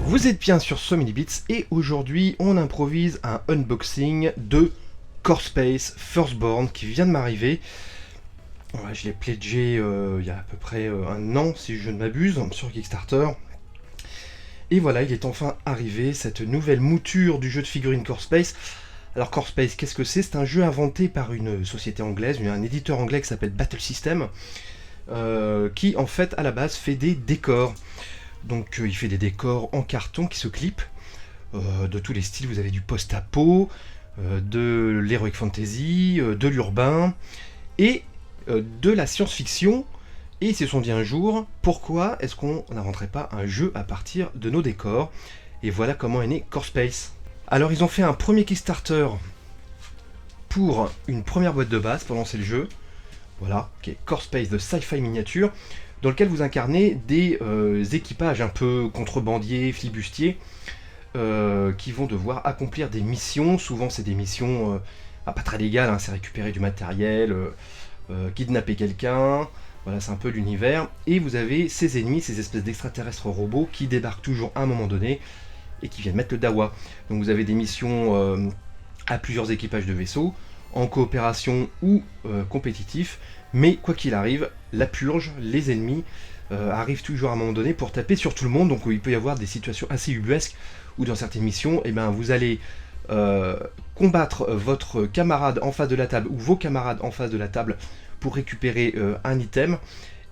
Vous êtes bien sur So Many Bits et aujourd'hui on improvise un unboxing de Core Space Firstborn qui vient de m'arriver. Ouais, je l'ai pledgé il y a à peu près un an si je ne m'abuse sur Kickstarter. Et voilà, il est enfin arrivé, cette nouvelle mouture du jeu de figurines Core Space. Alors Core Space, qu'est-ce que c'est? C'est un jeu inventé par une société anglaise, un éditeur anglais qui s'appelle Battle System, qui en fait à la base fait des décors. Donc il fait des décors en carton qui se clippent, de tous les styles. Vous avez du post-apo, de l'heroic fantasy, de l'urbain et de la science-fiction. Et ils se sont dit un jour, pourquoi est-ce qu'on n'inventerait pas un jeu à partir de nos décors? Et voilà comment est né Core Space. Alors ils ont fait un premier Kickstarter pour une première boîte de base pour lancer le jeu, voilà, qui est Core Space de Sci-Fi Miniature, dans lequel vous incarnez des équipages un peu contrebandiers, flibustiers, qui vont devoir accomplir des missions. Souvent c'est des missions pas très légales, hein, c'est récupérer du matériel, kidnapper quelqu'un, voilà, c'est un peu l'univers. Et vous avez ces ennemis, ces espèces d'extraterrestres robots qui débarquent toujours à un moment donné et qui viennent mettre le dawa. Donc vous avez des missions à plusieurs équipages de vaisseaux, en coopération ou compétitif, mais quoi qu'il arrive, la purge, les ennemis arrivent toujours à un moment donné pour taper sur tout le monde. Donc il peut y avoir des situations assez ubuesques où dans certaines missions, vous allez combattre votre camarade en face de la table ou vos camarades en face de la table pour récupérer un item.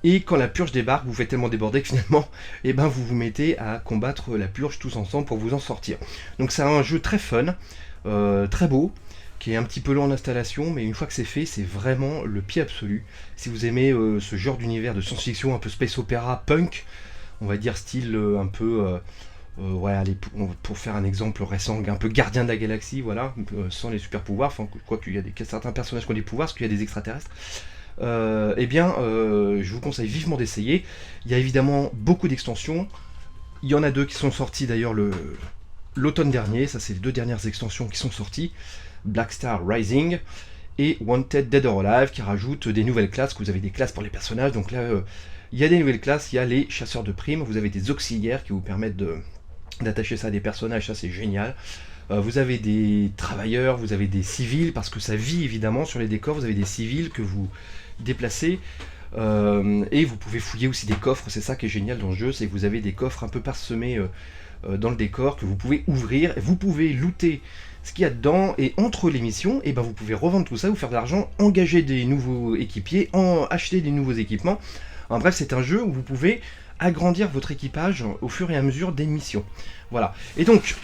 Et quand la purge débarque, vous faites tellement déborder que finalement, vous vous mettez à combattre la purge tous ensemble pour vous en sortir. Donc c'est un jeu très fun, très beau, qui est un petit peu long en installation, mais une fois que c'est fait, c'est vraiment le pied absolu. Si vous aimez ce genre d'univers de science-fiction, un peu space opéra, punk, on va dire style un peu... allez, pour faire un exemple récent, un peu Gardien de la Galaxie, voilà, sans les super pouvoirs, enfin, quoi qu'il y a certains personnages qui ont des pouvoirs, parce qu'il y a des extraterrestres. Je vous conseille vivement d'essayer. Il y a évidemment beaucoup d'extensions. Il y en a deux qui sont sorties d'ailleurs l'automne dernier. Ça, c'est les deux dernières extensions qui sont sorties. Black Star Rising et Wanted Dead or Alive, qui rajoutent des nouvelles classes, que vous avez des classes pour les personnages. Donc là, il y a des nouvelles classes. Il y a les chasseurs de primes. Vous avez des auxiliaires qui vous permettent d'attacher ça à des personnages. Ça, c'est génial. Vous avez des travailleurs, vous avez des civils, parce que ça vit évidemment sur les décors. Vous avez des civils que vous déplacez, et vous pouvez fouiller aussi des coffres. C'est ça qui est génial dans le jeu, c'est que vous avez des coffres un peu parsemés dans le décor que vous pouvez ouvrir, et vous pouvez looter ce qu'il y a dedans, et entre les missions, vous pouvez revendre tout ça, vous faire de l'argent, engager des nouveaux équipiers, acheter des nouveaux équipements. En bref, c'est un jeu où vous pouvez agrandir votre équipage au fur et à mesure des missions. Voilà. Et donc,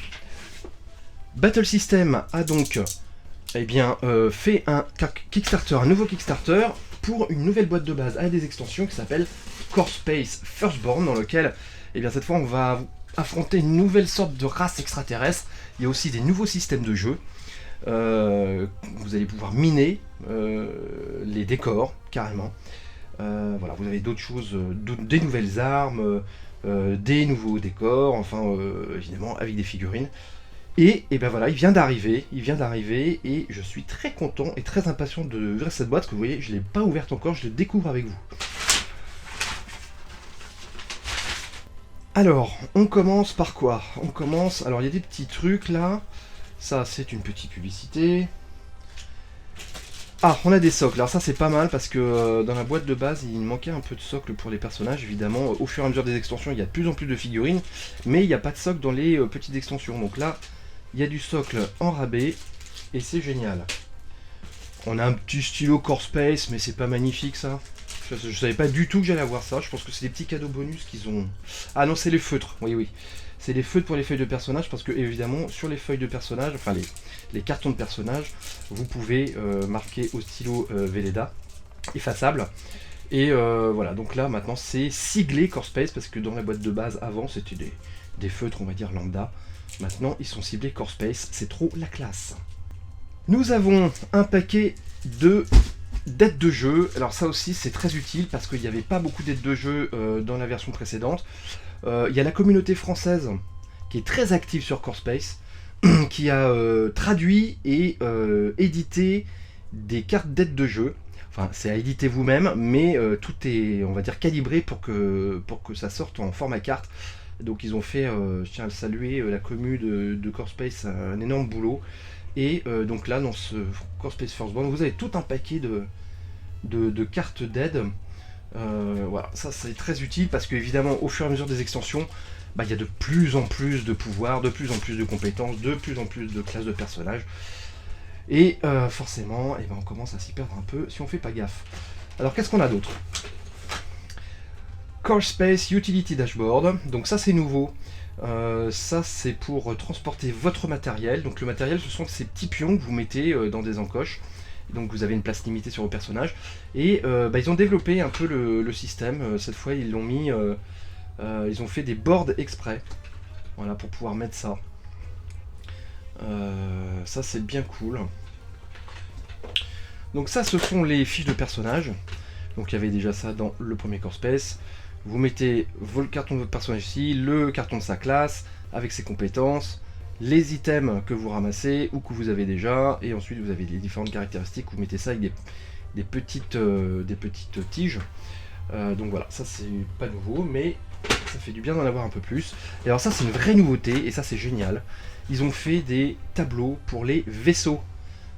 Battle System a donc fait un Kickstarter, un nouveau Kickstarter pour une nouvelle boîte de base avec des extensions qui s'appelle Core Space Firstborn, dans lequel cette fois on va affronter une nouvelle sorte de race extraterrestre. Il y a aussi des nouveaux systèmes de jeu. Vous allez pouvoir miner les décors carrément. Voilà, vous avez d'autres choses, des nouvelles armes, des nouveaux décors, évidemment avec des figurines. Et voilà, il vient d'arriver, et je suis très content et très impatient d'ouvrir cette boîte, que vous voyez, je ne l'ai pas ouverte encore, je le découvre avec vous. Alors, on commence par quoi? Alors il y a des petits trucs là, ça c'est une petite publicité. Ah, on a des socles, alors ça c'est pas mal parce que dans la boîte de base il manquait un peu de socle pour les personnages, évidemment. Au fur et à mesure des extensions, il y a de plus en plus de figurines, mais il n'y a pas de socle dans les petites extensions, donc là, il y a du socle en rabais, et c'est génial. On a un petit stylo Core Space, mais c'est pas magnifique ça. Je savais pas du tout que j'allais avoir ça, je pense que c'est des petits cadeaux bonus qu'ils ont... Ah non, c'est les feutres, oui. C'est les feutres pour les feuilles de personnages, parce que évidemment, sur les feuilles de personnages, enfin les cartons de personnages, vous pouvez marquer au stylo Velleda, effaçable. Et voilà, donc là maintenant c'est siglé Core Space, parce que dans la boîte de base avant c'était des feutres, on va dire lambda. Maintenant, ils sont ciblés Core Space, c'est trop la classe. Nous avons un paquet d'aides de jeu. Alors ça aussi, c'est très utile parce qu'il n'y avait pas beaucoup d'aides de jeu dans la version précédente. Il y a la communauté française qui est très active sur Core Space. qui a traduit et édité des cartes d'aide de jeu. Enfin, c'est à éditer vous-même, mais tout est, on va dire, calibré pour que ça sorte en format carte. Donc ils ont fait, je tiens à le saluer, la commu de Core Space, un énorme boulot. Et donc là, dans ce Core Space Firstborn, vous avez tout un paquet de cartes d'aide. Voilà, ça c'est très utile parce qu'évidemment, au fur et à mesure des extensions, bah, il y a de plus en plus de pouvoirs, de plus en plus de compétences, de plus en plus de classes de personnages. Et forcément, eh ben, on commence à s'y perdre un peu si on fait pas gaffe. Alors qu'est-ce qu'on a d'autre? Core Space Utility Dashboard, donc ça c'est nouveau. Ça c'est pour transporter votre matériel. Donc le matériel, ce sont ces petits pions que vous mettez dans des encoches. Donc vous avez une place limitée sur vos personnages. Et bah, ils ont développé un peu le système. Cette fois ils l'ont mis, ils ont fait des boards exprès. Voilà, pour pouvoir mettre ça. Ça c'est bien cool. Donc ça ce sont les fiches de personnages. Donc il y avait déjà ça dans le premier Core Space. Vous mettez le carton de votre personnage ici, le carton de sa classe, avec ses compétences, les items que vous ramassez ou que vous avez déjà, et ensuite vous avez les différentes caractéristiques, vous mettez ça avec des petites tiges. Donc voilà, ça c'est pas nouveau, mais ça fait du bien d'en avoir un peu plus. Et alors ça c'est une vraie nouveauté, et ça c'est génial. Ils ont fait des tableaux pour les vaisseaux.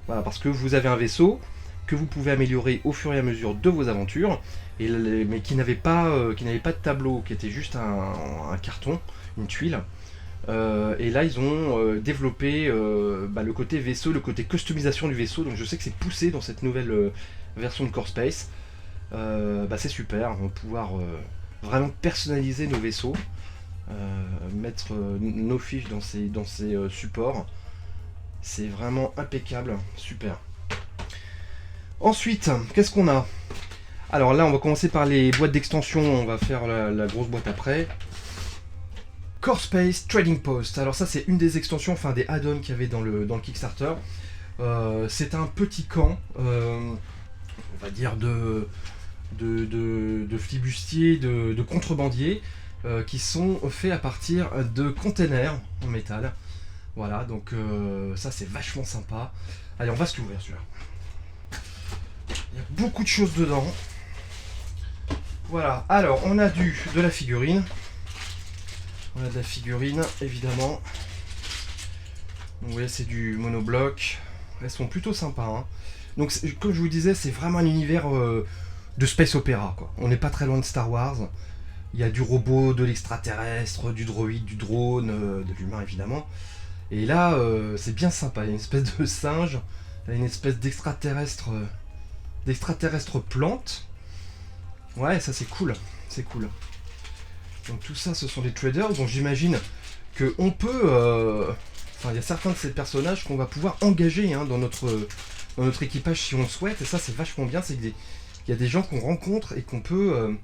Voilà, parce que vous avez un vaisseau que vous pouvez améliorer au fur et à mesure de vos aventures, mais qui n'avait pas de tableau, qui était juste un carton, une tuile. Et là ils ont développé le côté vaisseau, le côté customisation du vaisseau, donc je sais que c'est poussé dans cette nouvelle version de Core Space. C'est super, on va pouvoir vraiment personnaliser nos vaisseaux, mettre nos fiches dans ces supports. C'est vraiment impeccable, super. Ensuite, qu'est-ce qu'on a? Alors là, on va commencer par les boîtes d'extension, on va faire la grosse boîte après. Core Space Trading Post. Alors ça, c'est une des extensions, enfin des add-ons qu'il y avait dans le Kickstarter. C'est un petit camp, on va dire de flibustiers, de contrebandiers, qui sont faits à partir de containers en métal. Voilà, donc ça c'est vachement sympa. Allez, on va se l'ouvrir celui-là. Il y a beaucoup de choses dedans. Voilà, alors on a de la figurine. On a de la figurine, évidemment. Donc, vous voyez, c'est du monobloc. Elles sont plutôt sympas. Hein. Donc, comme je vous disais, c'est vraiment un univers de space opéra, quoi. On n'est pas très loin de Star Wars. Il y a du robot, de l'extraterrestre, du droïde, du drone, de l'humain, évidemment. Et là, c'est bien sympa. Il y a une espèce de singe, il y a une espèce d'extraterrestre plante. Ouais, ça c'est cool. C'est cool. Donc tout ça, ce sont des traders dont j'imagine qu'on peut... Enfin, il y a certains de ces personnages qu'on va pouvoir engager hein, dans notre équipage si on le souhaite. Et ça, c'est vachement bien. C'est qu'il y a des gens qu'on rencontre et qu'on peut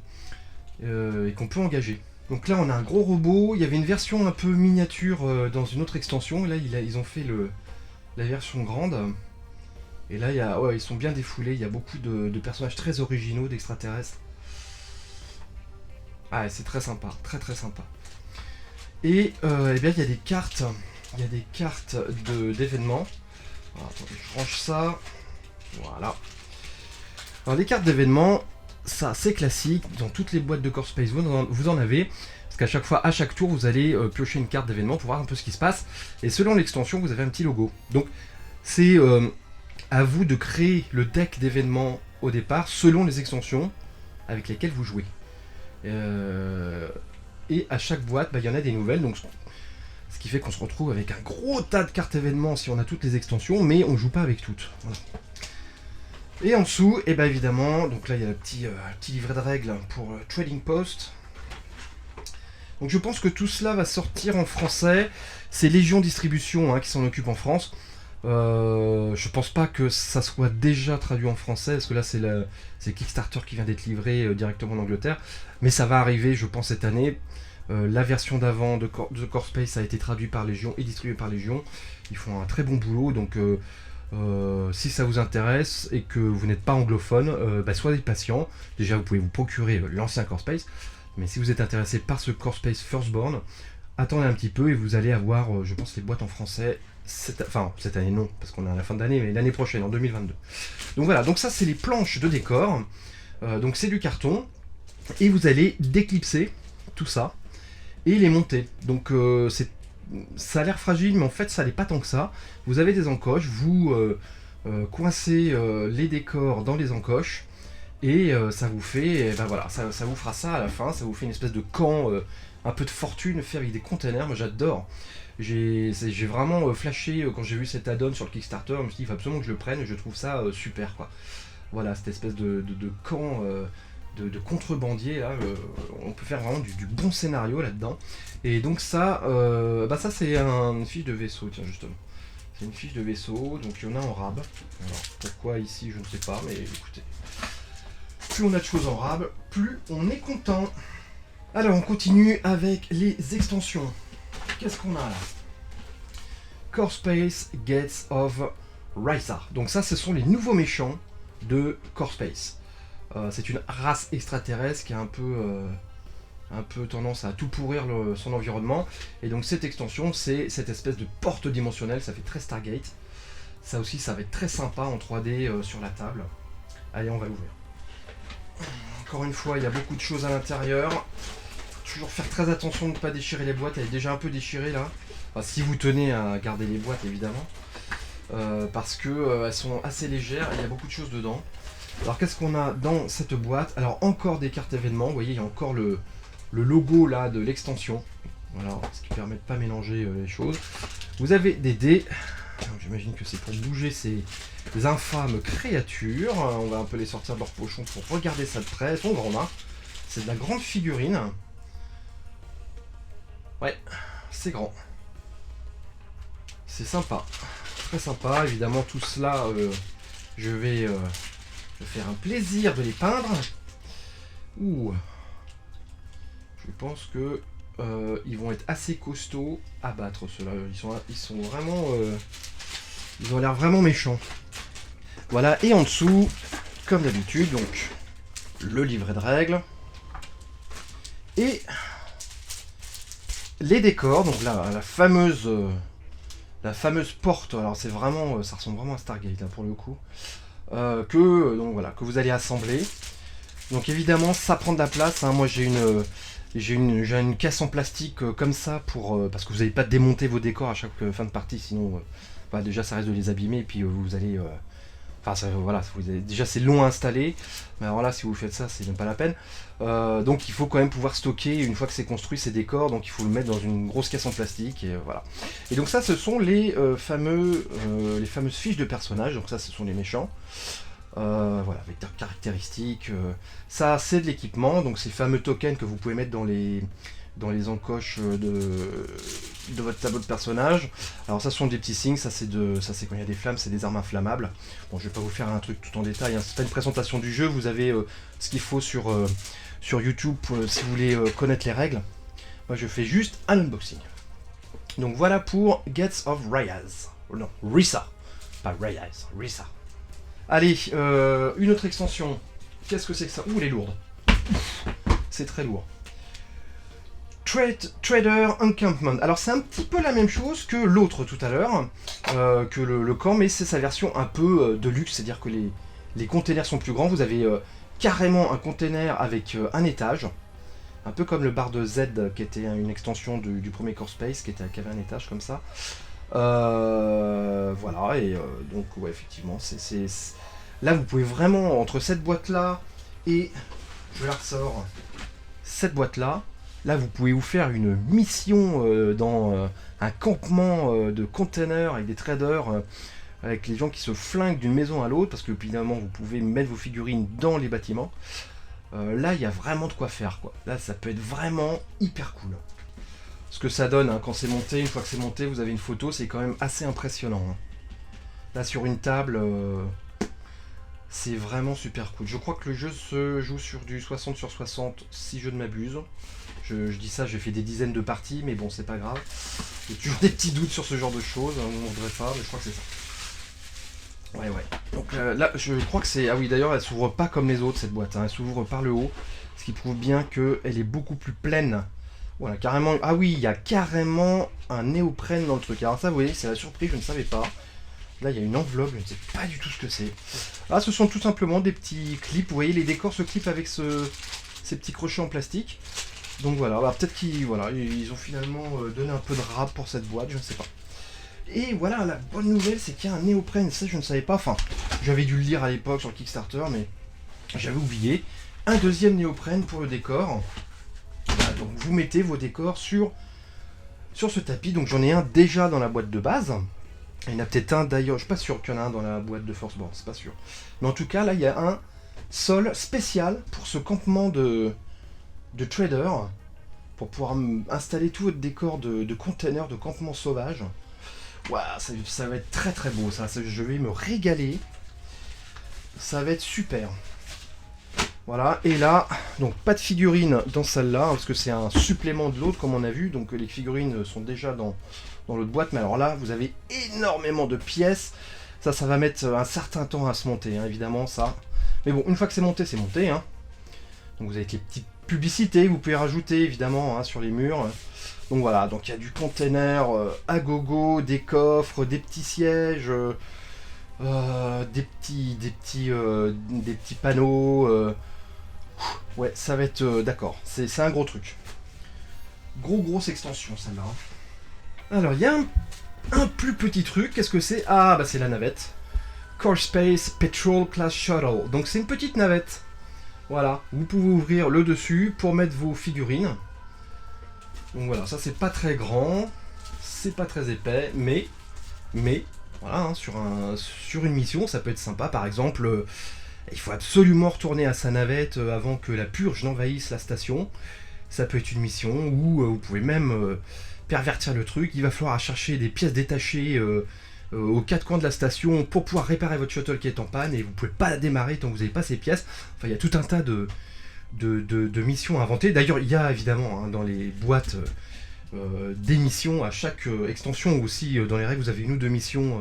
engager. Donc là, on a un gros robot. Il y avait une version un peu miniature dans une autre extension. Et là, ils ont fait la version grande. Et là, ils sont bien défoulés. Il y a beaucoup de personnages très originaux, d'extraterrestres. Ah, c'est très sympa, très très sympa. Et bien, il y a des cartes. Il y a des cartes d'événements. Attendez, je range ça. Voilà. Alors, les cartes d'événements, ça c'est classique. Dans toutes les boîtes de Core Space, vous en avez. Parce qu'à chaque fois, à chaque tour, vous allez piocher une carte d'événement pour voir un peu ce qui se passe. Et selon l'extension, vous avez un petit logo. Donc, c'est à vous de créer le deck d'événements au départ, selon les extensions avec lesquelles vous jouez. Et à chaque boîte, il y en a des nouvelles. Donc, ce qui fait qu'on se retrouve avec un gros tas de cartes événements si on a toutes les extensions, mais on joue pas avec toutes. Voilà. Et en dessous, et évidemment, donc là il y a le petit livret de règles pour Trading Post. Donc je pense que tout cela va sortir en français. C'est Légion Distribution qui s'en occupe en France. Je pense pas que ça soit déjà traduit en français, parce que là c'est Kickstarter qui vient d'être livré directement en Angleterre. Mais ça va arriver, je pense, cette année. La version d'avant de Core Space a été traduite par Légion et distribuée par Légion. Ils font un très bon boulot, donc si ça vous intéresse et que vous n'êtes pas anglophone, soyez patient. Déjà, vous pouvez vous procurer l'ancien Core Space, mais si vous êtes intéressé par ce Core Space Firstborn, attendez un petit peu et vous allez avoir, je pense, les boîtes en français Enfin, cette année non, parce qu'on est à la fin d'année, mais l'année prochaine, en 2022. Donc voilà, donc ça c'est les planches de décor. Donc c'est du carton, et vous allez déclipser tout ça, et les monter. Donc ça a l'air fragile, mais en fait ça n'est pas tant que ça. Vous avez des encoches, vous coincez les décors dans les encoches, et ça vous fait, ben voilà, ça vous fera ça à la fin, ça vous fait une espèce de camp, un peu de fortune fait avec des containers. Moi j'adore. J'ai vraiment flashé quand j'ai vu cet add-on sur le Kickstarter. Je me suis dit il faut absolument que je le prenne, et je trouve ça super quoi. Voilà, cette espèce de camp de contrebandier là, on peut faire vraiment du bon scénario là-dedans. Et donc ça, ça c'est une fiche de vaisseau, tiens justement. C'est une fiche de vaisseau, donc il y en a en rab. Alors pourquoi ici je ne sais pas, mais écoutez. Plus on a de choses en rab, plus on est content. Alors on continue avec les extensions. Qu'est-ce qu'on a là? Core Space Gates of Risa. Donc ça ce sont les nouveaux méchants de Core Space. C'est une race extraterrestre qui a un peu tendance à tout pourrir son environnement. Et donc cette extension, c'est cette espèce de porte dimensionnelle, ça fait très Stargate. Ça aussi, ça va être très sympa en 3D sur la table. Allez, on va l'ouvrir. Encore une fois, il y a beaucoup de choses à l'intérieur. Toujours faire très attention de ne pas déchirer les boîtes, elle est déjà un peu déchirée là. Enfin, si vous tenez à garder les boîtes, évidemment. Parce que elles sont assez légères et il y a beaucoup de choses dedans. Alors qu'est-ce qu'on a dans cette boîte? Alors encore des cartes événements, vous voyez il y a encore le logo là de l'extension. Voilà, ce qui permet de ne pas mélanger les choses. Vous avez des dés, j'imagine que c'est pour bouger ces infâmes créatures. On va un peu les sortir de leur pochon pour regarder ça de près. Elles sont grandes, hein. C'est de la grande figurine. Ouais, c'est grand. C'est sympa, très sympa. Évidemment tout cela, je vais faire un plaisir de les peindre. Ouh. Je pense que ils vont être assez costauds à battre ceux-là. Ils sont vraiment, ils ont l'air vraiment méchants. Voilà, et en dessous, comme d'habitude, donc le livret de règles et les décors. Donc là, la fameuse porte. Alors c'est vraiment, ça ressemble vraiment à Stargate là pour le coup. Que vous allez assembler. Donc évidemment ça prend de la place, hein. Moi j'ai une caisse en plastique comme ça pour parce que vous n'allez pas démonter vos décors à chaque fin de partie, sinon déjà ça risque de les abîmer, et puis vous allez déjà c'est long à installer, mais alors là si vous faites ça c'est même pas la peine. Donc il faut quand même pouvoir stocker une fois que c'est construit ces décors, donc il faut le mettre dans une grosse caisse en plastique, et voilà. Et donc ça ce sont les fameuses fiches de personnages. Donc ça ce sont les méchants. Voilà, avec leurs caractéristiques. Ça, c'est de l'équipement, donc ces fameux tokens que vous pouvez mettre dans les encoches de votre tableau de personnage. Alors ça, ce sont des petits signes. Ça c'est quand il y a des flammes, c'est des armes inflammables. Bon, je vais pas vous faire un truc tout en détail, hein. C'est pas une présentation du jeu. Vous avez ce qu'il faut sur YouTube si vous voulez connaître les règles. Moi, je fais juste un unboxing. Donc voilà pour Gates of Rayaz. Oh non, Risa, pas Rayaz, Risa. Allez, une autre extension. Qu'est-ce que c'est que ça? Ouh, elle est lourde. C'est très lourd. Trader Encampment. Alors c'est un petit peu la même chose que l'autre tout à l'heure, que le camp, mais c'est sa version un peu de luxe, c'est-à-dire que les containers sont plus grands. Vous avez carrément un container avec un étage, un peu comme le bar de Z qui était une extension du premier Core Space, qui avait un étage comme ça. Voilà, et donc ouais, effectivement, là vous pouvez vraiment, entre cette boîte là et je la ressors, cette boîte là vous pouvez vous faire une mission dans un campement de containers avec des traders, avec les gens qui se flinguent d'une maison à l'autre, parce que évidemment vous pouvez mettre vos figurines dans les bâtiments. Là il y a vraiment de quoi faire quoi. Là ça peut être vraiment hyper cool. Ce que ça donne, hein, quand c'est monté, une fois que c'est monté, vous avez une photo, c'est quand même assez impressionnant, hein. Là sur une table, c'est vraiment super cool. Je crois que le jeu se joue sur du 60 sur 60, si je ne m'abuse. Je dis ça, j'ai fait des dizaines de parties, mais bon, c'est pas grave. J'ai toujours des petits doutes sur ce genre de choses, hein, on ne devrait pas, mais je crois que c'est ça. Ouais. Donc là, je crois que c'est... Ah oui, d'ailleurs, elle s'ouvre pas comme les autres, cette boîte, hein. Elle s'ouvre par le haut, ce qui prouve bien qu'elle est beaucoup plus pleine Voilà, carrément. Ah oui, il y a carrément un néoprène dans le truc. Alors ça, vous voyez, c'est la surprise, je ne savais pas. Là, il y a une enveloppe, je ne sais pas du tout ce que c'est. Ah, ce sont tout simplement des petits clips. Vous voyez, les décors se clipent avec ces petits crochets en plastique. Donc voilà, bah, peut-être qu'ils ils ont finalement donné un peu de rap pour cette boîte, je ne sais pas. Et voilà, la bonne nouvelle, c'est qu'il y a un néoprène. Ça, je ne savais pas. Enfin, j'avais dû le lire à l'époque sur le Kickstarter, mais j'avais oublié. Un deuxième néoprène pour le décor. Voilà, donc vous mettez vos décors sur ce tapis. Donc j'en ai un déjà dans la boîte de base. Il y en a peut-être un d'ailleurs, je suis pas sûr qu'il y en a un dans la boîte de Forceborn, c'est pas sûr. Mais en tout cas, là, il y a un sol spécial pour ce campement de trader, pour pouvoir installer tout votre décor de container, de campement sauvage. Waouh, ça va être très très beau, ça, je vais me régaler. Ça va être super. Voilà, et là, donc pas de figurines dans celle-là, parce que c'est un supplément de l'autre, comme on a vu. Donc les figurines sont déjà dans l'autre boîte, mais alors là, vous avez énormément de pièces. Ça va mettre un certain temps à se monter, hein, évidemment, ça. Mais bon, une fois que c'est monté, c'est monté. Hein. Donc vous avez les petites publicités, vous pouvez rajouter, évidemment, hein, sur les murs. Donc voilà, donc il y a du container à gogo, des coffres, des petits sièges, des petits panneaux. Ouais, ça va être... d'accord, c'est un gros truc. Grosse extension, celle-là. Alors, il y a un plus petit truc. Qu'est-ce que c'est? Ah, bah c'est la navette. CoreSpace Petrol Class Shuttle. Donc c'est une petite navette. Voilà, vous pouvez ouvrir le dessus pour mettre vos figurines. Donc voilà, ça c'est pas très grand, c'est pas très épais, mais voilà, hein, sur une mission, ça peut être sympa. Par exemple, il faut absolument retourner à sa navette avant que la purge n'envahisse la station. Ça peut être une mission où vous pouvez même pervertir le truc. Il va falloir chercher des pièces détachées aux quatre coins de la station pour pouvoir réparer votre shuttle qui est en panne, et vous pouvez pas la démarrer tant que vous n'avez pas ces pièces. Enfin, il y a tout un tas de missions à inventer. D'ailleurs, il y a évidemment, hein, dans les boîtes des missions à chaque extension, aussi dans les règles, vous avez une ou deux missions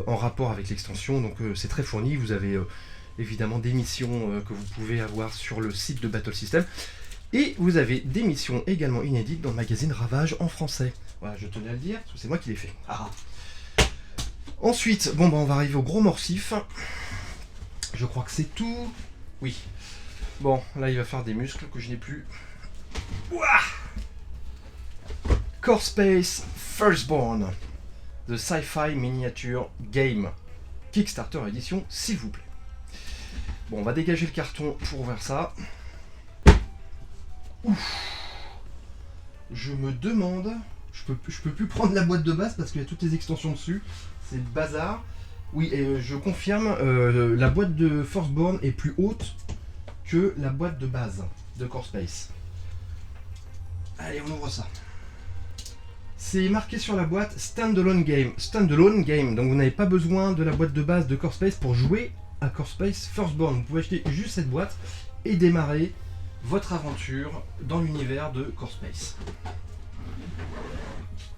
en rapport avec l'extension, donc c'est très fourni. Vous avez évidemment des missions que vous pouvez avoir sur le site de Battle System, et vous avez des missions également inédites dans le magazine Ravage en français. Voilà, je tenais à le dire, parce que c'est moi qui l'ai fait. Ah. Ensuite, bon, bah, on va arriver au gros morsif. Je crois que c'est tout. Oui. Bon, là il va faire des muscles que je n'ai plus. Ouah, CoreSpace Firstborn, The Sci-Fi Miniature Game, Kickstarter édition, s'il vous plaît. Bon, on va dégager le carton pour ouvrir ça. Ouf. Je me demande, je peux plus prendre la boîte de base parce qu'il y a toutes les extensions dessus. C'est le bazar. Oui, et je confirme, la boîte de Firstborn est plus haute que la boîte de base de CoreSpace. Allez, on ouvre ça. C'est marqué sur la boîte Standalone Game. Standalone Game, donc vous n'avez pas besoin de la boîte de base de CoreSpace pour jouer à CoreSpace Firstborn. Vous pouvez acheter juste cette boîte et démarrer votre aventure dans l'univers de CoreSpace.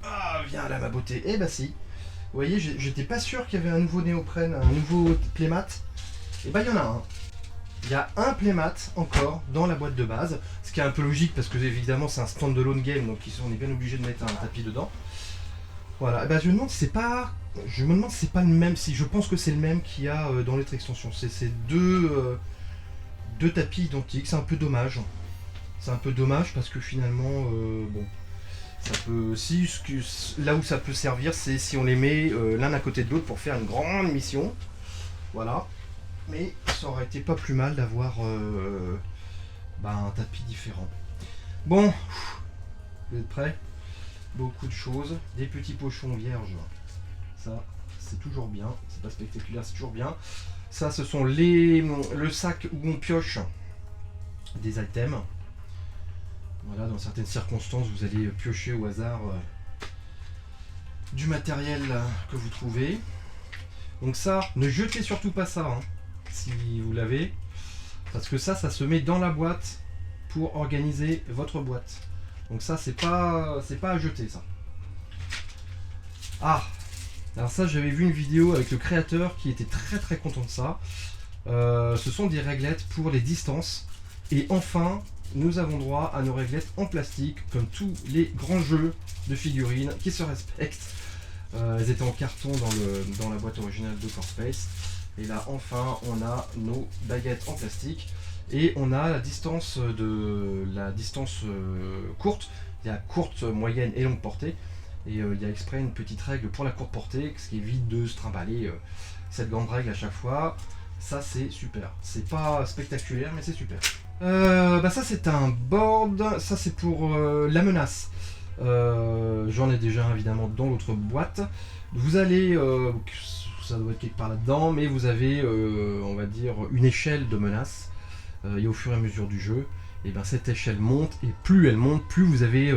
Ah, viens là ma beauté. Eh bah si. Vous voyez, j'étais pas sûr qu'il y avait un nouveau néoprène, un nouveau playmat. Et bah il y en a un. Il y a un playmat encore dans la boîte de base, ce qui est un peu logique parce que évidemment c'est un standalone game, donc on est bien obligé de mettre un tapis dedans. Voilà, et ben je me demande si c'est pas le même, si je pense que c'est le même qu'il y a dans l'autre extension. C'est deux tapis identiques, c'est un peu dommage. C'est un peu dommage parce que finalement, bon, ça peut, là où ça peut servir, c'est si on les met l'un à côté de l'autre pour faire une grande mission. Voilà. Mais ça aurait été pas plus mal d'avoir un tapis différent. Bon, vous êtes prêts? Beaucoup de choses, des petits pochons vierges, ça c'est toujours bien, c'est pas spectaculaire, c'est toujours bien. Ça ce sont le sac où on pioche des items. Voilà, dans certaines circonstances vous allez piocher au hasard du matériel que vous trouvez. Donc ça, ne jetez surtout pas ça, hein, si vous l'avez, parce que ça se met dans la boîte pour organiser votre boîte. Donc ça c'est pas à jeter ça. Ah, alors ça j'avais vu une vidéo avec le créateur qui était très très content de ça. Ce sont des réglettes pour les distances, et enfin nous avons droit à nos réglettes en plastique, comme tous les grands jeux de figurines qui se respectent. Elles étaient en carton dans la boîte originale de Core Space. Et là, enfin, on a nos baguettes en plastique. Et on a la distance courte. Il y a courte, moyenne et longue portée. Et il y a exprès une petite règle pour la courte portée, ce qui évite de se trimballer cette grande règle à chaque fois. Ça, c'est super. C'est pas spectaculaire, mais c'est super. Ça, c'est un board. Ça, c'est pour la menace. J'en ai déjà évidemment dans l'autre boîte. Vous allez, ça doit être quelque part là-dedans, mais vous avez, on va dire, une échelle de menace. Et au fur et à mesure du jeu, et ben cette échelle monte, et plus elle monte, plus vous avez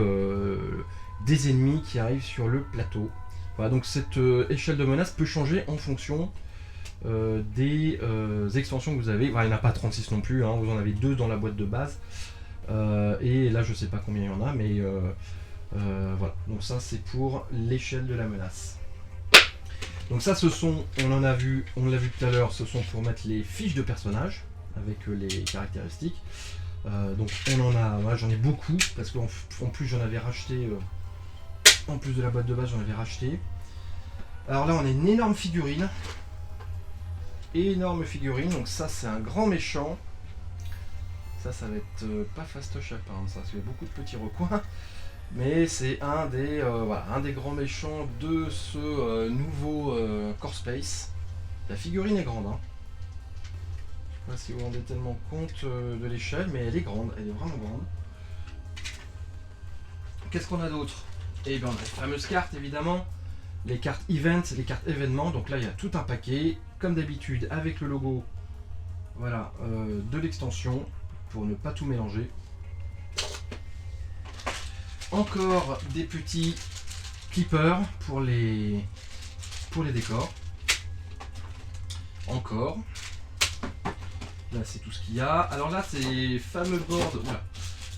des ennemis qui arrivent sur le plateau. Voilà, donc cette échelle de menace peut changer en fonction des extensions que vous avez. Voilà, il n'y en a pas 36 non plus, hein, vous en avez 2 dans la boîte de base. Et là, je sais pas combien il y en a, mais voilà. Donc ça, c'est pour l'échelle de la menace. Donc ça, on l'a vu tout à l'heure, ce sont pour mettre les fiches de personnages avec les caractéristiques. Donc on en a, voilà, j'en ai beaucoup parce qu'en plus j'en avais racheté, en plus de la boîte de base j'en avais racheté. Alors là on a une énorme figurine, donc ça c'est un grand méchant. Ça va être pas fastoche à peindre, ça, parce qu'il y a beaucoup de petits recoins. Mais c'est un des grands méchants de ce nouveau Core Space. La figurine est grande, hein. Je sais pas si vous vous rendez tellement compte de l'échelle, mais elle est grande, elle est vraiment grande. Qu'est-ce qu'on a d'autre? Et bien on a les fameuses cartes évidemment, les cartes event, les cartes événements. Donc là il y a tout un paquet, comme d'habitude avec le logo, voilà, de l'extension pour ne pas tout mélanger. Encore des petits clippers pour les décors. Encore. Là c'est tout ce qu'il y a. Alors là c'est les fameux boards. Voilà.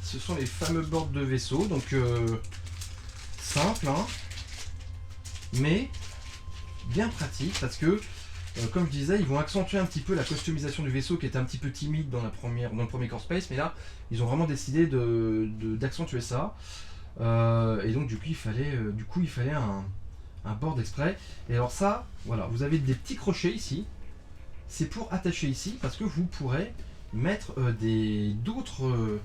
Ce sont les fameux boards de vaisseau. Donc simple, hein, mais bien pratique parce que comme je disais, ils vont accentuer un petit peu la customisation du vaisseau qui était un petit peu timide dans le premier Core Space, mais là ils ont vraiment décidé d'accentuer ça. Et donc du coup il fallait un board exprès. Et alors ça, voilà, vous avez des petits crochets ici. C'est pour attacher ici parce que vous pourrez mettre d'autres.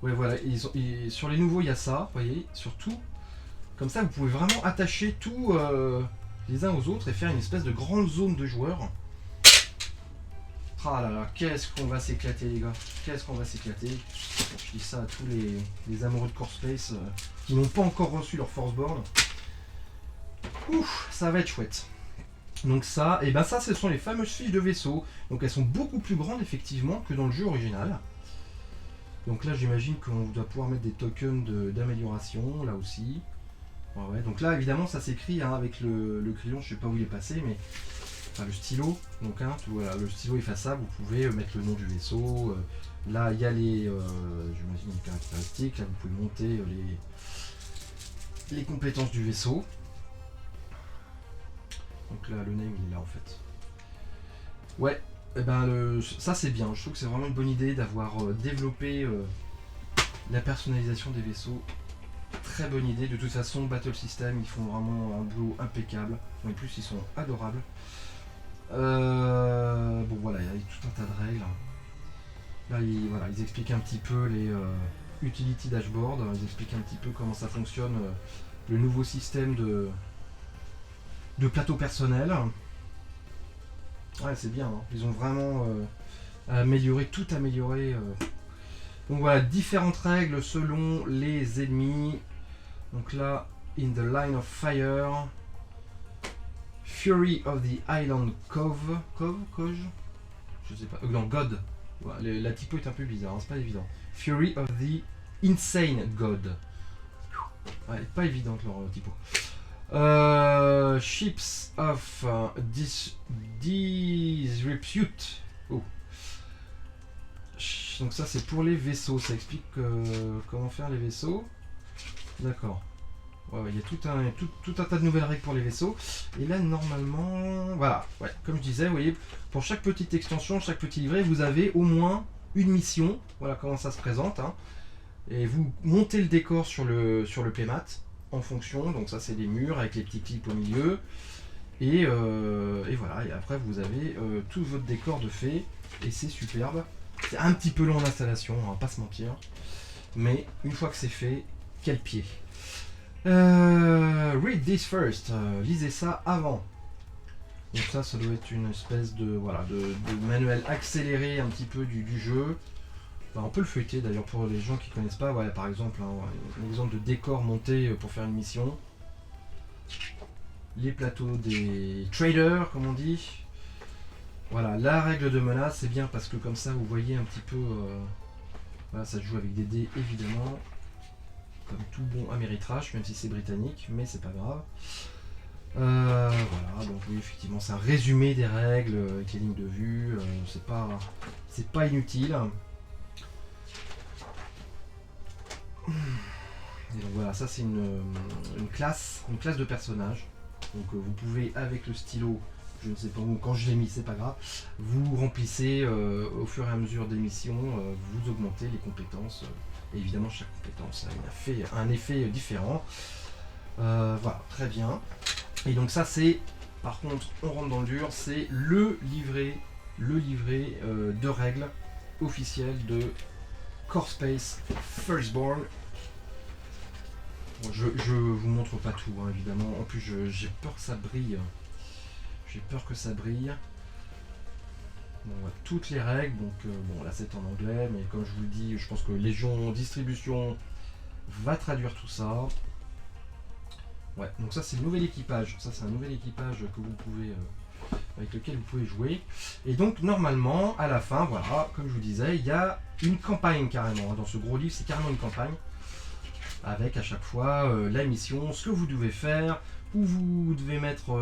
Ouais, voilà, sur les nouveaux il y a ça, vous voyez, surtout. Comme ça vous pouvez vraiment attacher tout les uns aux autres et faire une espèce de grande zone de joueurs. Ah là là, qu'est-ce qu'on va s'éclater les gars, qu'est-ce qu'on va s'éclater. Je dis ça à tous les amoureux de Core Space qui n'ont pas encore reçu leur Forceboard. Ouf, ça va être chouette. Donc ça, et ben ça ce sont les fameuses fiches de vaisseau. Donc elles sont beaucoup plus grandes effectivement que dans le jeu original. Donc là j'imagine qu'on doit pouvoir mettre des tokens d'amélioration là aussi. Ouais, donc là évidemment ça s'écrit hein, avec le crayon, je sais pas où il est passé, mais enfin le stylo, donc hein, voilà, le stylo effaçable, vous pouvez mettre le nom du vaisseau. Là il y a j'imagine les caractéristiques, là vous pouvez monter les compétences du vaisseau. Donc là le name il est là en fait. Ouais, et ben ça c'est bien, je trouve que c'est vraiment une bonne idée d'avoir développé la personnalisation des vaisseaux. Très bonne idée, de toute façon Battle System ils font vraiment un boulot impeccable, en plus ils sont adorables. Bon voilà, il y a tout un tas de règles. Là ils expliquent un petit peu les utility dashboard, ils expliquent un petit peu comment ça fonctionne, le nouveau système de plateau personnel. Ouais c'est bien, hein. Ils ont vraiment tout amélioré. Donc voilà, différentes règles selon les ennemis. Donc là, in the line of fire, Fury of the Island Cove, je sais pas, non, God. Voilà, la typo est un peu bizarre, hein, c'est pas évident. Fury of the Insane God. Ouais, pas évidente leur typo. Ships of Disrepute. Oh. Donc ça c'est pour les vaisseaux, ça explique comment faire les vaisseaux. D'accord. Ouais, il y a tout un tas de nouvelles règles pour les vaisseaux. Et là normalement, voilà, ouais, comme je disais, vous voyez, pour chaque petite extension, chaque petit livret, vous avez au moins une mission, voilà comment ça se présente, hein. Et vous montez le décor sur le playmat en fonction, donc ça c'est des murs avec les petits clips au milieu, et voilà, et après vous avez tout votre décor de fait, et c'est superbe. C'est un petit peu long en installation, on va pas se mentir, mais une fois que c'est fait, quel pied. Read this first, lisez ça avant. Donc ça doit être une espèce de, voilà, de manuel accéléré un petit peu du jeu. Enfin, on peut le feuilleter d'ailleurs pour les gens qui connaissent pas. Voilà, par exemple, hein, un exemple de décor monté pour faire une mission. Les plateaux des traders, comme on dit. Voilà, la règle de menace, c'est bien parce que comme ça vous voyez un petit peu. Voilà, ça se joue avec des dés évidemment. Comme tout bon Ameritrash, même si c'est britannique, mais c'est pas grave. Voilà, donc oui, effectivement, c'est un résumé des règles avec les lignes de vue. C'est pas inutile. Et donc voilà, ça c'est une classe de personnage. Donc vous pouvez avec le stylo, je ne sais pas où, quand je l'ai mis, c'est pas grave, vous remplissez au fur et à mesure des missions, vous augmentez les compétences. Et évidemment, chaque compétence a un effet différent. Voilà, très bien. Et donc ça c'est, par contre, on rentre dans le dur, c'est le livret de règles officiel de Core Space Firstborn. Bon, je vous montre pas tout, hein, évidemment. En plus, j'ai peur que ça brille. J'ai peur que ça brille. Bon, on voit toutes les règles. Donc, bon, là c'est en anglais, mais comme je vous le dis, je pense que Légion Distribution va traduire tout ça. Ouais, donc ça c'est le nouvel équipage. Ça c'est un nouvel équipage que vous pouvez, avec lequel vous pouvez jouer. Et donc normalement, à la fin, voilà, comme je vous disais, il y a une campagne carrément. Dans ce gros livre, c'est carrément une campagne. Avec à chaque fois la mission, ce que vous devez faire, où vous devez mettre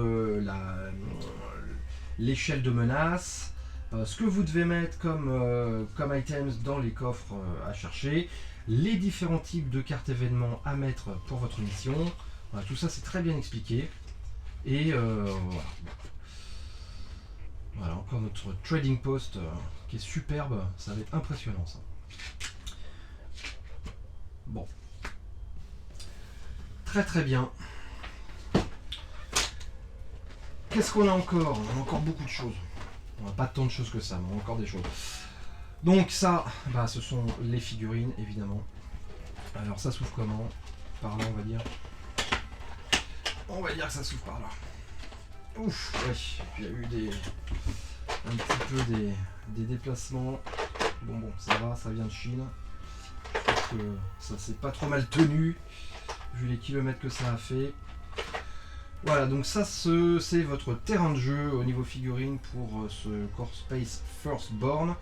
l'échelle de menace, ce que vous devez mettre comme items dans les coffres à chercher, les différents types de cartes événements à mettre pour votre mission. Voilà, tout ça c'est très bien expliqué. Et voilà. Voilà, encore notre trading post qui est superbe, ça va être impressionnant ça. Bon. Très très bien. Qu'est-ce qu'on a encore? On a encore beaucoup de choses. On n'a pas tant de choses que ça, mais on a encore des choses. Donc ça, bah, ce sont les figurines, évidemment. Alors ça s'ouvre comment? Par là, on va dire. On va dire que ça s'ouvre par là. Ouf, ouais. Il y a eu un petit peu des déplacements. Bon, ça va, ça vient de Chine. Je pense que ça s'est pas trop mal tenu, vu les kilomètres que ça a fait. Voilà, donc ça c'est votre terrain de jeu au niveau figurine pour ce Core Space Firstborn,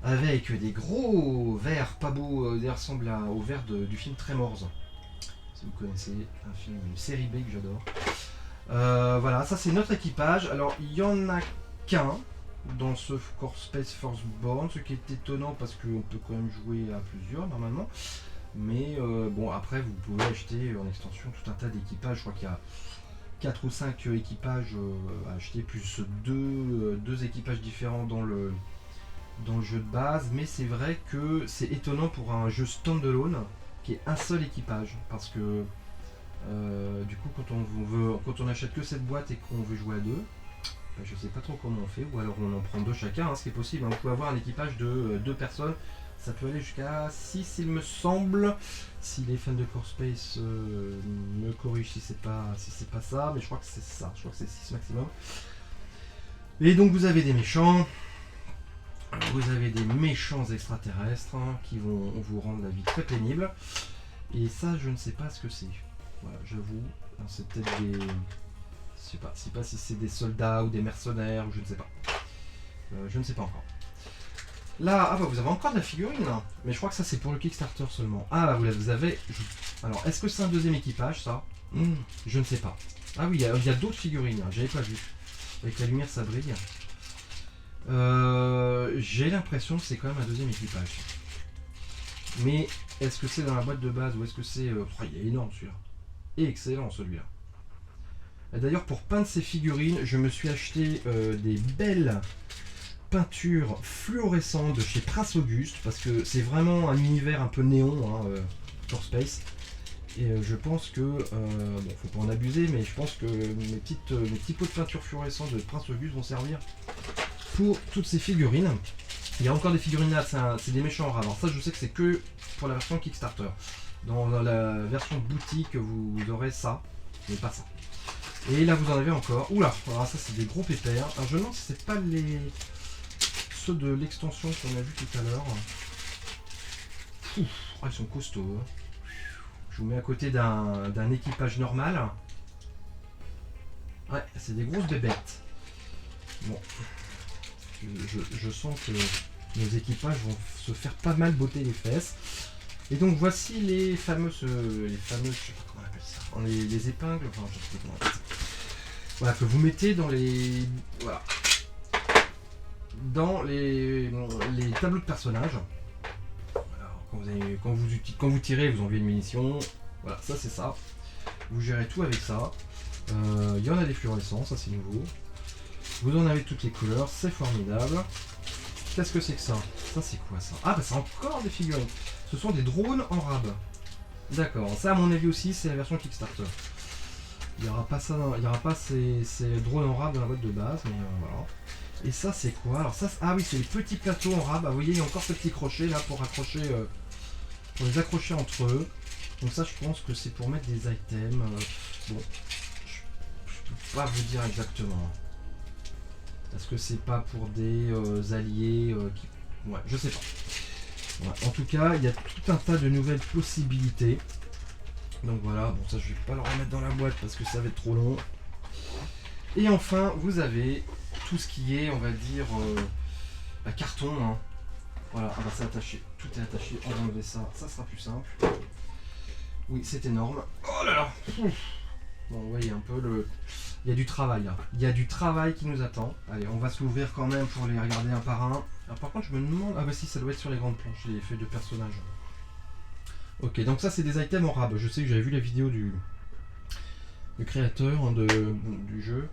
avec des gros verres pas beaux, des ressemblent au verre du film Tremors, si vous connaissez, un film, une série B que j'adore. Voilà, ça c'est notre équipage. Alors il y en a qu'un dans ce Core Space Firstborn, ce qui est étonnant parce qu'on peut quand même jouer à plusieurs normalement. Mais bon, après vous pouvez acheter en extension tout un tas d'équipages. Je crois qu'il y a 4 ou 5 équipages à acheter, plus deux équipages différents dans le jeu de base. Mais c'est vrai que c'est étonnant pour un jeu standalone qui est un seul équipage, parce que du coup quand on achète que cette boîte et qu'on veut jouer à deux, je sais pas trop comment on fait, ou alors on en prend deux chacun, hein, ce qui est possible, hein. Vous pouvez avoir un équipage de 2 personnes. Ça peut aller jusqu'à 6 il me semble. Si les fans de Core Space me corrigent si c'est pas ça, mais je crois que c'est ça. Je crois que c'est 6 maximum. Et donc vous avez des méchants. Vous avez des méchants extraterrestres, hein, qui vont vous rendre la vie très pénible. Et ça, je ne sais pas ce que c'est. Voilà, j'avoue. C'est peut-être des... Je sais pas si c'est des soldats ou des mercenaires, ou je ne sais pas. Je ne sais pas encore. Là, ah bah vous avez encore de la figurine, hein. Mais je crois que ça c'est pour le Kickstarter seulement. Ah bah vous avez... Alors, est-ce que c'est un deuxième équipage, ça? Je ne sais pas. Ah oui, il y a d'autres figurines, hein. J'avais pas vu. Avec la lumière, ça brille. J'ai l'impression que c'est quand même un deuxième équipage. Mais est-ce que c'est dans la boîte de base ou est-ce que c'est... Oh, il est énorme celui-là. Excellent celui-là. D'ailleurs, pour peindre ces figurines, je me suis acheté des belles peinture fluorescente de chez Prince Auguste, parce que c'est vraiment un univers un peu néon, hein, Core Space. Et je pense que, bon, faut pas en abuser, mais je pense que mes petits pots de peinture fluorescente de Prince Auguste vont servir pour toutes ces figurines. Il y a encore des figurines là, c'est des méchants rares. Alors ça, je sais que c'est que pour la version Kickstarter. Dans la version boutique, vous aurez ça, mais pas ça. Et là, vous en avez encore. Oula, alors ça, c'est des gros pépères. Alors je me demande si c'est pas ceux de l'extension qu'on a vu tout à l'heure. Ils sont costauds. Je vous mets à côté d'un équipage normal. Ouais, c'est des grosses bébêtes. Bon. Je sens que nos équipages vont se faire pas mal botter les fesses. Et donc voici les fameuses, je sais pas comment on appelle ça, les épingles, enfin je sais pas comment on appelle ça. Voilà, que vous mettez dans les, voilà, dans les tableaux de personnages. Alors, quand vous tirez, vous enlevez une munition. Voilà, ça c'est ça. Vous gérez tout avec ça. Il y en a des fluorescents, ça c'est nouveau. Vous en avez toutes les couleurs, c'est formidable. Qu'est-ce que c'est que ça? Ça c'est quoi ça? Ah bah c'est encore des figurines. Ce sont des drones en rab. D'accord, ça à mon avis aussi c'est la version Kickstarter. Il n'y aura pas ça, il n'y aura pas ces drones en rab dans la boîte de base, mais voilà. Et ça c'est quoi? Alors ça, ah oui, c'est les petits plateaux en rab. Ah, vous voyez, il y a encore ce petit crochet là pour accrocher, pour les accrocher entre eux. Donc ça je pense que c'est pour mettre des items. Bon, je peux pas vous dire exactement. Est-ce que c'est pas pour des alliés qui... Ouais, je sais pas. Ouais, en tout cas, il y a tout un tas de nouvelles possibilités. Donc voilà, bon ça je vais pas le remettre dans la boîte parce que ça va être trop long. Et enfin, vous avez tout ce qui est, on va dire, carton. Hein. Voilà, ah bah, c'est attaché. Tout est attaché. On va enlever ça, ça sera plus simple. Oui, c'est énorme. Oh là là. Bon, vous voyez un peu le... Il y a du travail là. Il y a du travail qui nous attend. Allez, on va s'ouvrir quand même pour les regarder un par un. Alors par contre, je me demande... Ah bah si, ça doit être sur les grandes planches, les feuilles de personnages. Ok, donc ça c'est des items en rab. Je sais que j'avais vu la vidéo du créateur du jeu.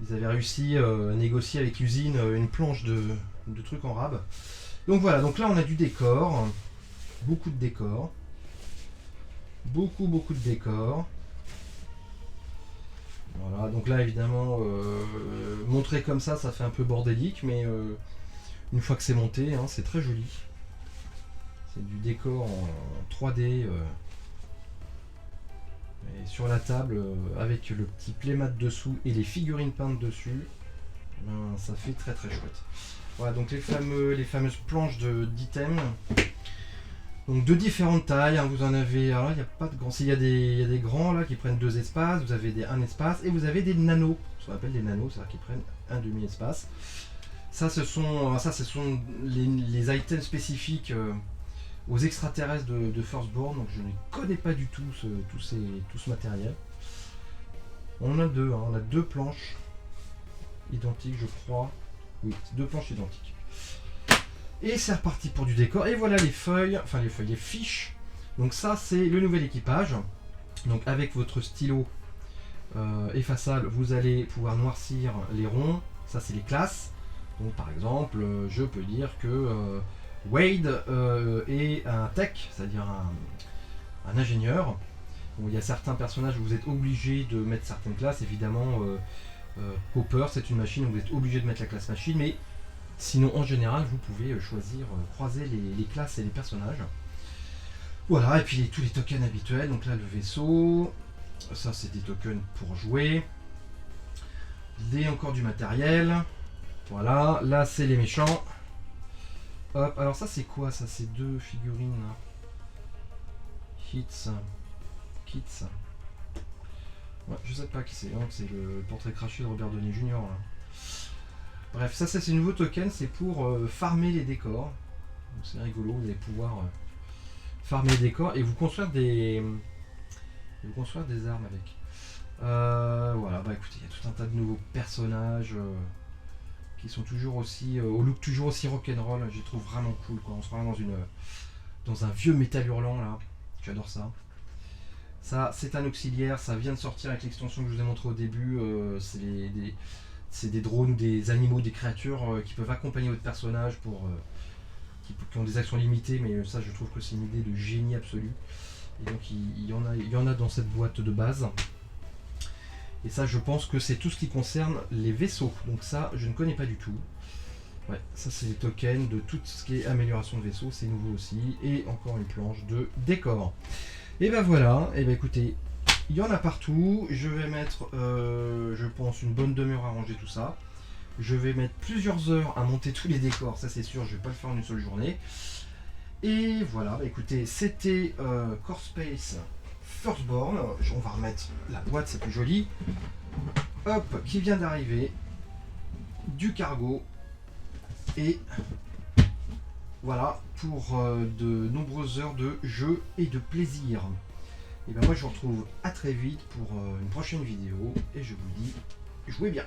Ils avaient réussi à négocier avec Usine une planche de trucs en rab. Donc voilà, donc là on a du décor. Beaucoup de décor. Beaucoup de décor. Voilà, donc là évidemment, montré comme ça fait un peu bordélique, mais une fois que c'est monté, hein, c'est très joli. C'est du décor en 3D. Et sur la table, avec le petit playmat dessous et les figurines peintes dessus, ben, ça fait très chouette. Voilà, donc les fameuses planches d'items. Donc de différentes tailles, hein, vous en avez, alors là il n'y a pas de grands, il y a des grands là qui prennent 2 espaces, vous avez un espace et vous avez des nanos, ce qu'on appelle des nanos, c'est-à-dire qui prennent un demi-espace. Ça ce sont les items spécifiques aux extraterrestres de Firstborn, donc je ne connais pas du tout tout ce matériel. On a deux, hein, on a 2 planches identiques je crois, oui, 2 planches identiques. Et c'est reparti pour du décor. Et voilà les feuilles, les fiches. Donc ça c'est le nouvel équipage. Donc avec votre stylo effaçable, vous allez pouvoir noircir les ronds. Ça c'est les classes. Donc par exemple, je peux dire que Wade est un tech, c'est-à-dire un ingénieur. Bon, il y a certains personnages où vous êtes obligé de mettre certaines classes. Évidemment, Hopper c'est une machine où vous êtes obligé de mettre la classe machine, mais sinon, en général, vous pouvez choisir, croiser les classes et les personnages. Voilà, et puis tous les tokens habituels. Donc là, le vaisseau. Ça, c'est des tokens pour jouer. Encore du matériel. Voilà, là, c'est les méchants. Hop, alors ça, c'est quoi ça? C'est 2 figurines. Kits. Ouais, je sais pas qui c'est. Hein, c'est le portrait craché de Robert Downey Jr. Là. Bref, ça c'est ces nouveaux tokens, c'est pour farmer les décors. C'est rigolo, vous allez pouvoir farmer les décors et vous construire des armes avec. Voilà, bah écoutez, il y a tout un tas de nouveaux personnages qui sont toujours aussi au look toujours aussi rock'n'roll. Je les trouve vraiment cool, quoi. On se croit dans un vieux métal hurlant là. J'adore ça. Ça, c'est un auxiliaire, ça vient de sortir avec l'extension que je vous ai montré au début. C'est c'est des drones ou des animaux, des créatures qui peuvent accompagner votre personnage qui ont des actions limitées, mais ça je trouve que c'est une idée de génie absolu. Et donc il y en a dans cette boîte de base. Et ça je pense que c'est tout ce qui concerne les vaisseaux. Donc ça je ne connais pas du tout. Ouais, ça c'est les tokens de tout ce qui est amélioration de vaisseau, c'est nouveau aussi. Et encore une planche de décor. Et ben voilà, et ben écoutez, il y en a partout. Je vais mettre, je pense, une bonne demi-heure à ranger tout ça. Je vais mettre plusieurs heures à monter tous les décors, ça c'est sûr, je vais pas le faire en une seule journée. Et voilà, bah écoutez, c'était Core Space Firstborn. On va remettre la boîte, c'est plus joli. Hop, qui vient d'arriver. Du cargo. Et voilà, pour de nombreuses heures de jeu et de plaisir. Et ben moi je vous retrouve à très vite pour une prochaine vidéo. Et je vous dis, jouez bien.